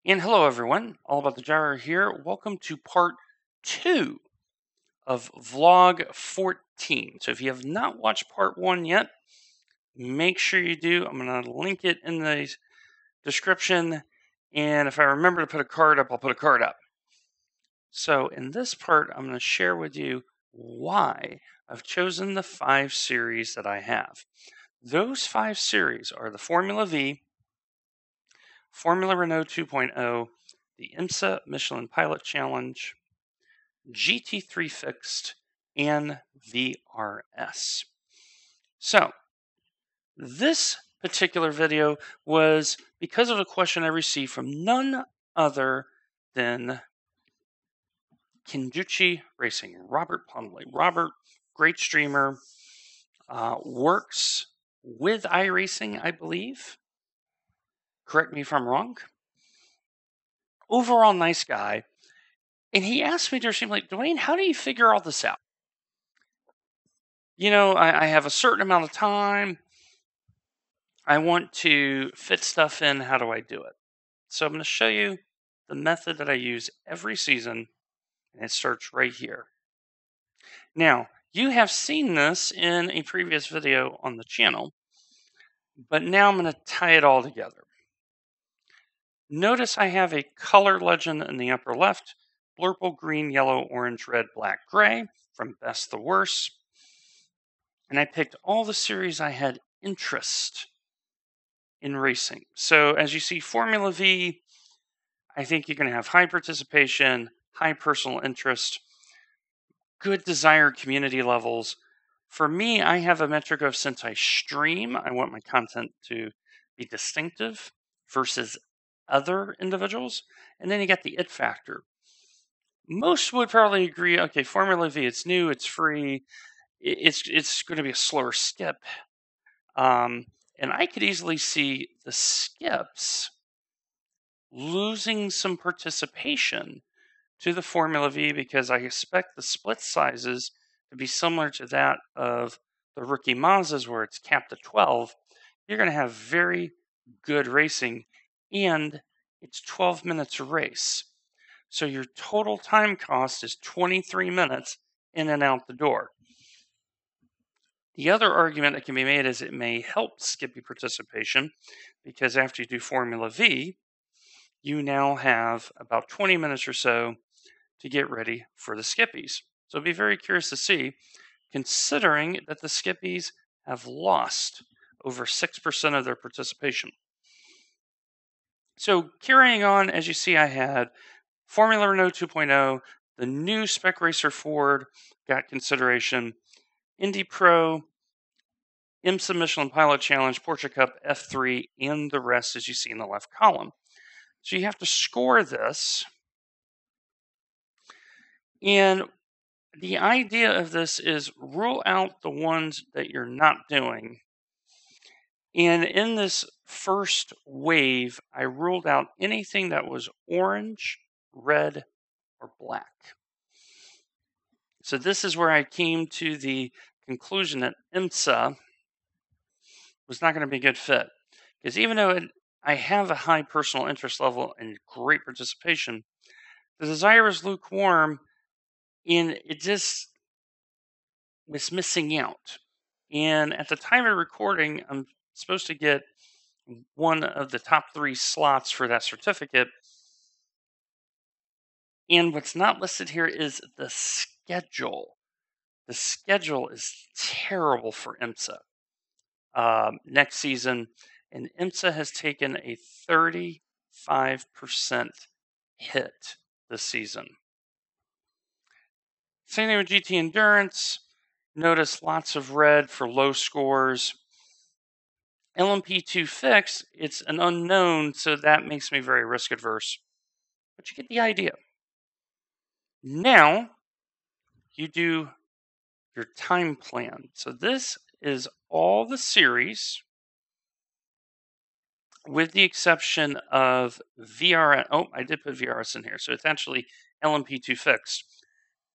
And hello, everyone. All About the Gyro here. Welcome to part 2 of vlog 14. So if you have not watched part 1 yet, make sure you do. I'm going to link it in the description. And if I remember to put a card up, I'll put a card up. So in this part, I'm going to share with you why I've chosen the 5 series that I have. Those 5 series are the Formula V, Formula Renault 2.0, the IMSA Michelin Pilot Challenge, GT3 Fixed, and VRS. So, this particular video was because of a question I received from none other than Kenjuchi Racing, Robert Plumley. Robert, great streamer, works with iRacing, I believe. Correct me if I'm wrong. Overall, nice guy. And he asked me during, like, Dwayne, how do you figure all this out? You know, I have a certain amount of time. I want to fit stuff in. How do I do it? So I'm going to show you the method that I use every season, and it starts right here. Now, you have seen this in a previous video on the channel, but now I'm going to tie it all together. Notice I have a color legend in the upper left: Blurple, green, yellow, orange, red, black, gray, from best to worst. And I picked all the series I had interest in racing. So as you see, Formula V, I think you're going to have high participation, high personal interest, good desired community levels. For me, I have a metric of, since I stream, I want my content to be distinctive versus other individuals. And then you get the it factor. Most would probably agree, okay, Formula V, it's new, it's free, it's going to be a slower skip. And I could easily see the skips losing some participation to the Formula V because I expect the split sizes to be similar to that of the rookie Mazdas, where it's capped at 12. You're going to have very good racing, and it's 12 minutes a race. So your total time cost is 23 minutes in and out the door. The other argument that can be made is it may help Skippy participation, because after you do Formula V, you now have about 20 minutes or so to get ready for the Skippies. So I'd be very curious to see, considering that the Skippies have lost over 6% of their participation. So carrying on, as you see, I had Formula Renault 2.0, the new Spec Racer Ford got consideration, Indy Pro, IMSA Michelin Pilot Challenge, Porsche Cup, F3, and the rest, as you see in the left column. So you have to score this. And the idea of this is rule out the ones that you're not doing. And in this first wave, I ruled out anything that was orange, red, or black. So this is where I came to the conclusion that IMSA was not going to be a good fit. Because even though I have a high personal interest level and great participation, the desire is lukewarm, and it just was missing out. And at the time of recording, I'm supposed to get one of the top 3 slots for that certificate. And what's not listed here is the schedule. The schedule is terrible for IMSA next season, and IMSA has taken a 35% hit this season. Same thing with GT Endurance. Notice lots of red for low scores. LMP2 Fixed, it's an unknown, so that makes me very risk adverse. But you get the idea. Now, you do your time plan. So this is all the series, with the exception of VRS. Oh, I did put VRS in here. So it's actually LMP2 Fixed.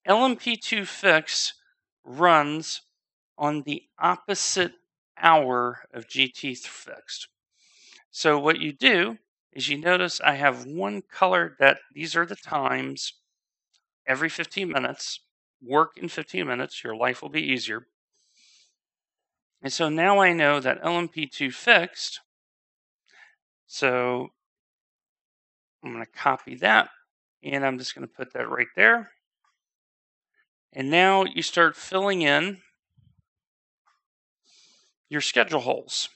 LMP2 Fixed runs on the opposite hour of GT Fixed. So what you do is you notice I have one color that these are the times every 15 minutes. Work in 15 minutes, your life will be easier. And so now I know that LMP2 fixed. So I'm going to copy that, and I'm just going to put that right there. And now you start filling in your schedule holes.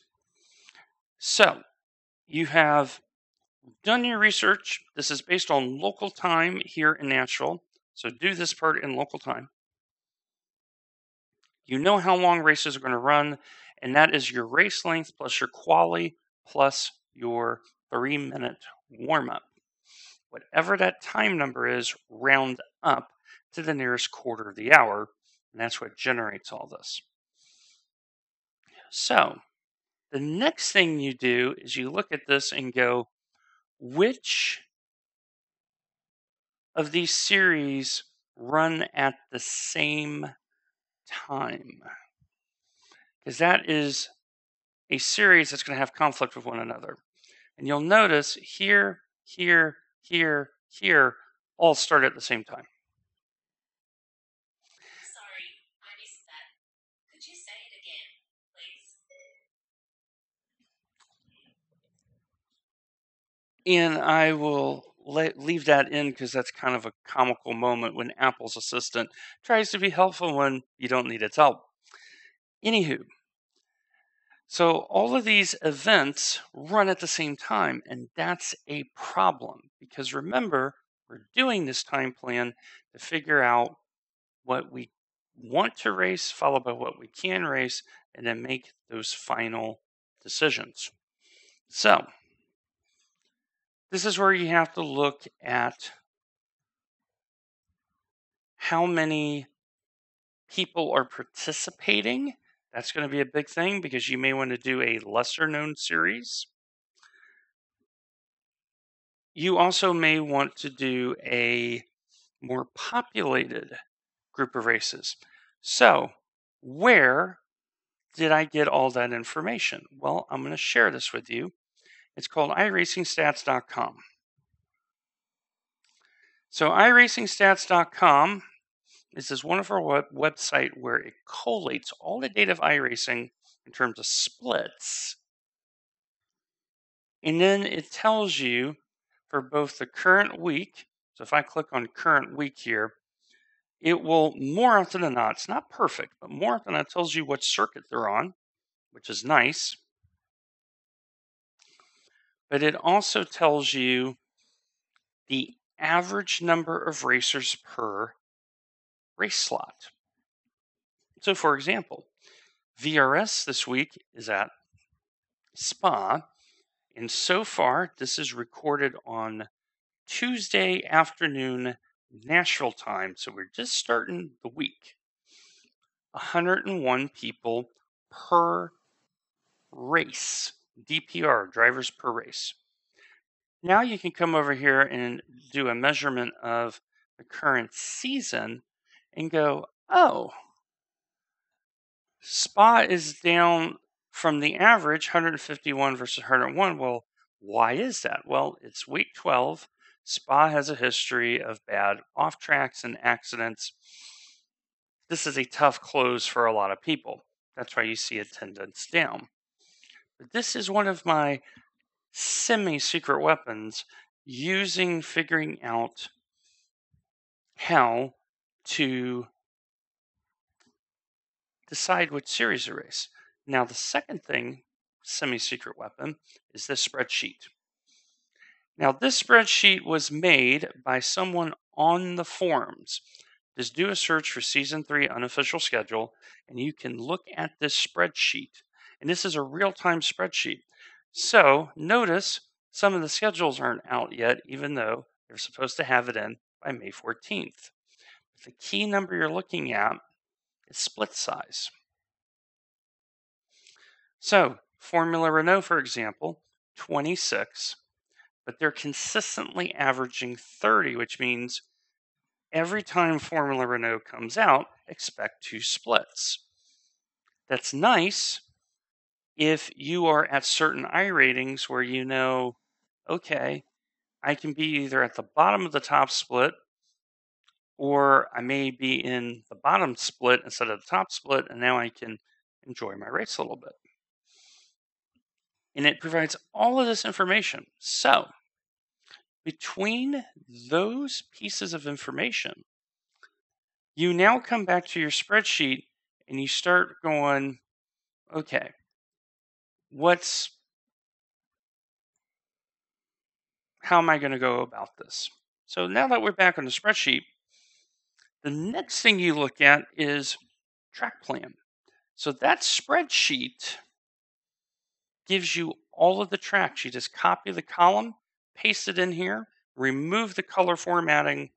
So you have done your research. This is based on local time here in Nashville. So do this part in local time. You know how long races are going to run, and that is your race length plus your quali plus your 3-minute warm up. Whatever that time number is, round up to the nearest quarter of the hour, and that's what generates all this. So the next thing you do is you look at this and go, which of these series run at the same time? Because that is a series that's going to have conflict with one another. And you'll notice here, here, here, here, all start at the same time. Sorry, I missed that. Could you say it again, please? And I will leave that in because that's kind of a comical moment when Apple's assistant tries to be helpful when you don't need its help. Anywho, so all of these events run at the same time, and that's a problem because remember, we're doing this time plan to figure out what we want to race, followed by what we can race, and then make those final decisions. So, this is where you have to look at how many people are participating. That's going to be a big thing because you may want to do a lesser known series. You also may want to do a more populated group of races. So, where did I get all that information? Well, I'm going to share this with you. It's called iRacingstatscom. So, iRacingstatscom is this wonderful website where it collates all the data of iRacing in terms of splits. And then it tells you for both the current week. So if I click on current week here, it will more often than not, it's not perfect, but more often than not, it tells you what circuit they're on, which is nice. But it also tells you the average number of racers per race slot. So for example, VRS this week is at Spa, and so far this is recorded on Tuesday afternoon Nashville time, so we're just starting the week. 101 people per race, DPR, drivers per race. Now you can come over here and do a measurement of the current season and go, oh, Spa is down from the average 151 versus 101. Well, why is that? Well, it's week 12. Spa has a history of bad off tracks and accidents. This is a tough close for a lot of people. That's why you see attendance down. But this is one of my semi-secret weapons using figuring out how to decide which series to race. Now, the second thing, semi-secret weapon, is this spreadsheet. Now, this spreadsheet was made by someone on the forums. Just do a search for Season 3 unofficial schedule, and you can look at this spreadsheet. And this is a real-time spreadsheet. So, notice some of the schedules aren't out yet, even though they're supposed to have it in by May 14th. But the key number you're looking at is split size. So, Formula Renault, for example, 26, but they're consistently averaging 30, which means every time Formula Renault comes out, expect 2 splits. That's nice if you are at certain I ratings where you know okay, I can be either at the bottom of the top split, or I may be in the bottom split instead of the top split, and now I can enjoy my race a little bit. And it provides all of this information. So, between those pieces of information, you now come back to your spreadsheet and you start going, okay, what's how am I going to go about this? So now that we're back on the spreadsheet, the next thing you look at is track plan. So that spreadsheet gives you all of the tracks. You just copy the column, paste it in here, remove the color formatting.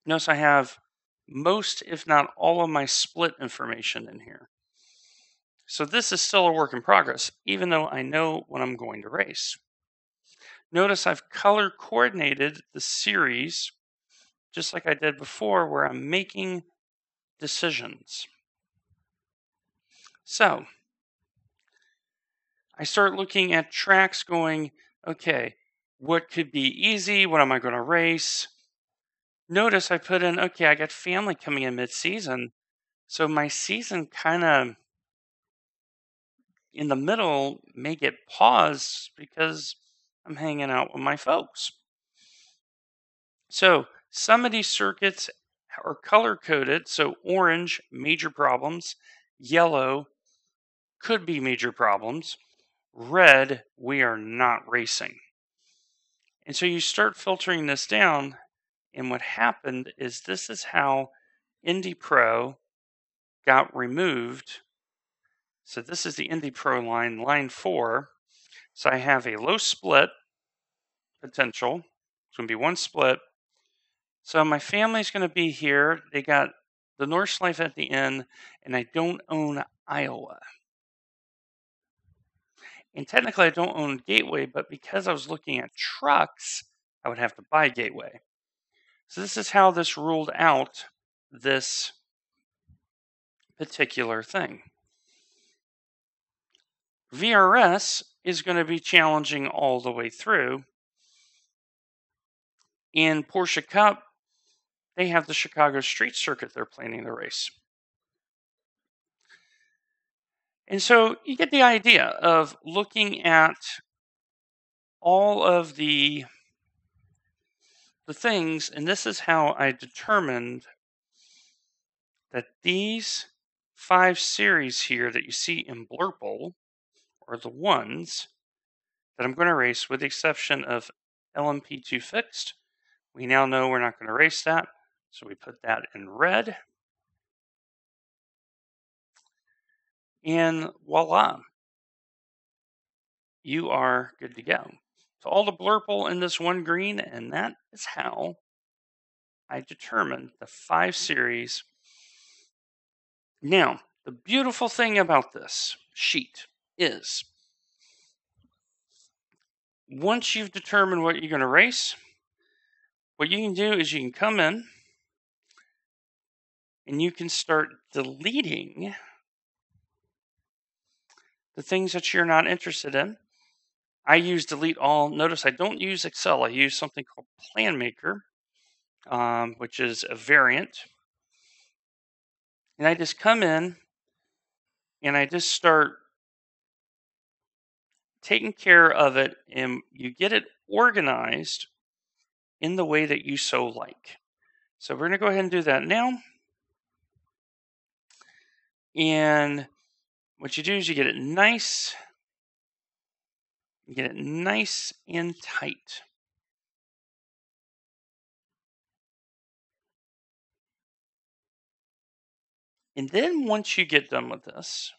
Notice I have most, if not all, of my split information in here. So this is still a work in progress, even though I know when I'm going to race. Notice I've color coordinated the series just like I did before, where I'm making decisions. So I start looking at tracks going, okay, what could be easy? What am I going to race? Notice I put in, okay, I got family coming in mid-season. So my season kind of in the middle may get paused because I'm hanging out with my folks. So some of these circuits are color coded. So orange, major problems. Yellow could be major problems. Red, we are not racing. And so you start filtering this down. And what happened is this is how Indy Pro got removed. So this is the Indy Pro line, line 4. So I have a low split potential. It's going to be one split. So my family's going to be here. They got the Nordschleife at the end, and I don't own Iowa. And technically, I don't own Gateway, but because I was looking at trucks, I would have to buy Gateway. So this is how this ruled out this particular thing. VRS is going to be challenging all the way through. In Porsche Cup, they have the Chicago Street Circuit they're planning to race. And so you get the idea of looking at all of the things, and this is how I determined that these 5 series here that you see in Blurple are the ones that I'm going to race, with the exception of LMP2 fixed. We now know we're not going to race that, so we put that in red. And voila, you are good to go. So all the blurple in this one green, and that is how I determined the 5 series. Now, the beautiful thing about this sheet is once you've determined what you're going to race, what you can do is you can come in and you can start deleting the things that you're not interested in. I use delete all. Notice I don't use Excel. I use something called Plan Maker, which is a variant. And I just come in and I just start taking care of it, and you get it organized in the way that you so like. So we're going to go ahead and do that now. And what you do is you get it nice and tight. And then once you get done with this,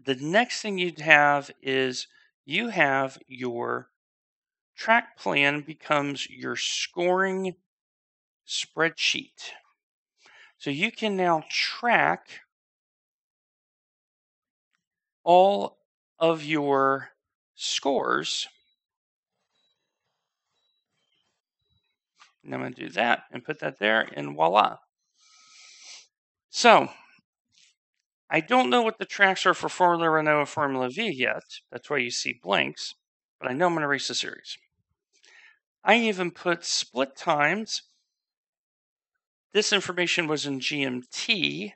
the next thing you'd have is you have your track plan becomes your scoring spreadsheet. So you can now track all of your scores. And I'm going to do that and put that there, and voila. So I don't know what the tracks are for Formula Renault and Formula V yet. That's why you see blanks. But I know I'm going to race the series. I even put split times. This information was in GMT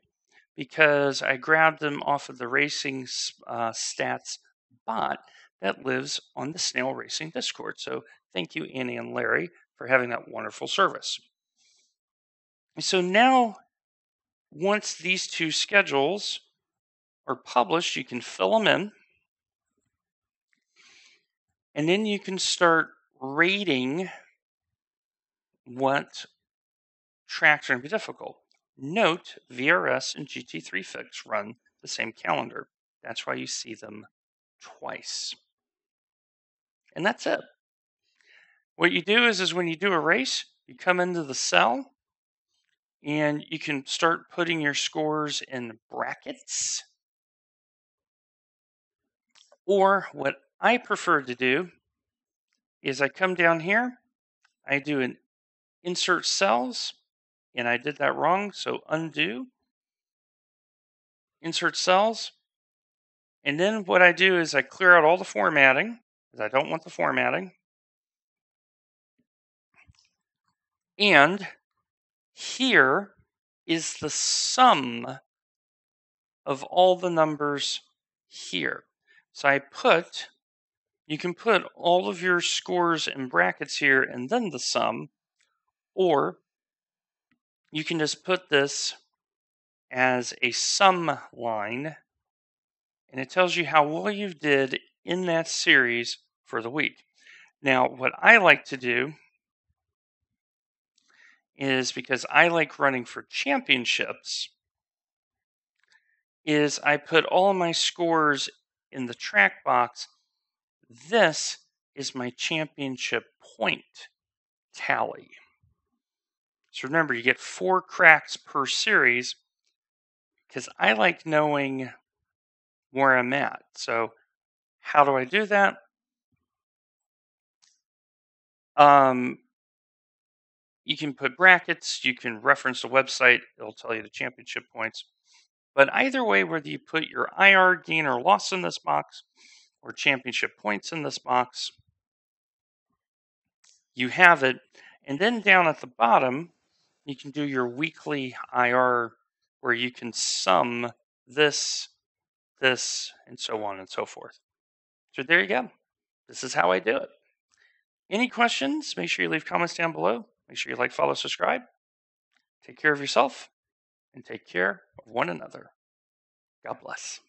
because I grabbed them off of the Racing Stats bot that lives on the Snail Racing Discord. So thank you, Annie and Larry, for having that wonderful service. So now, once these two schedules are published, you can fill them in. And then you can start rating what tracks are going to be difficult. Note, VRS and GT3 Fix run the same calendar. That's why you see them twice. And that's it. What you do is when you do a race, you come into the cell and you can start putting your scores in brackets. Or what I prefer to do is I come down here, I do an insert cells, and I did that wrong, so undo, insert cells, and then what I do is I clear out all the formatting, because I don't want the formatting, and here is the sum of all the numbers here. So you can put all of your scores in brackets here and then the sum, or you can just put this as a sum line, and it tells you how well you did in that series for the week. Now, what I like to do is, because I like running for championships, is I put all of my scores in the track box. This is my championship point tally. So remember, you get 4 cracks per series, because I like knowing where I'm at. So how do I do that? You can put brackets, you can reference the website, it'll tell you the championship points. But either way, whether you put your IR gain or loss in this box or championship points in this box, you have it. And then down at the bottom, you can do your weekly IR where you can sum this, and so on and so forth. So there you go. This is how I do it. Any questions? Make sure you leave comments down below. Make sure you like, follow, subscribe. Take care of yourself and take care of one another. God bless.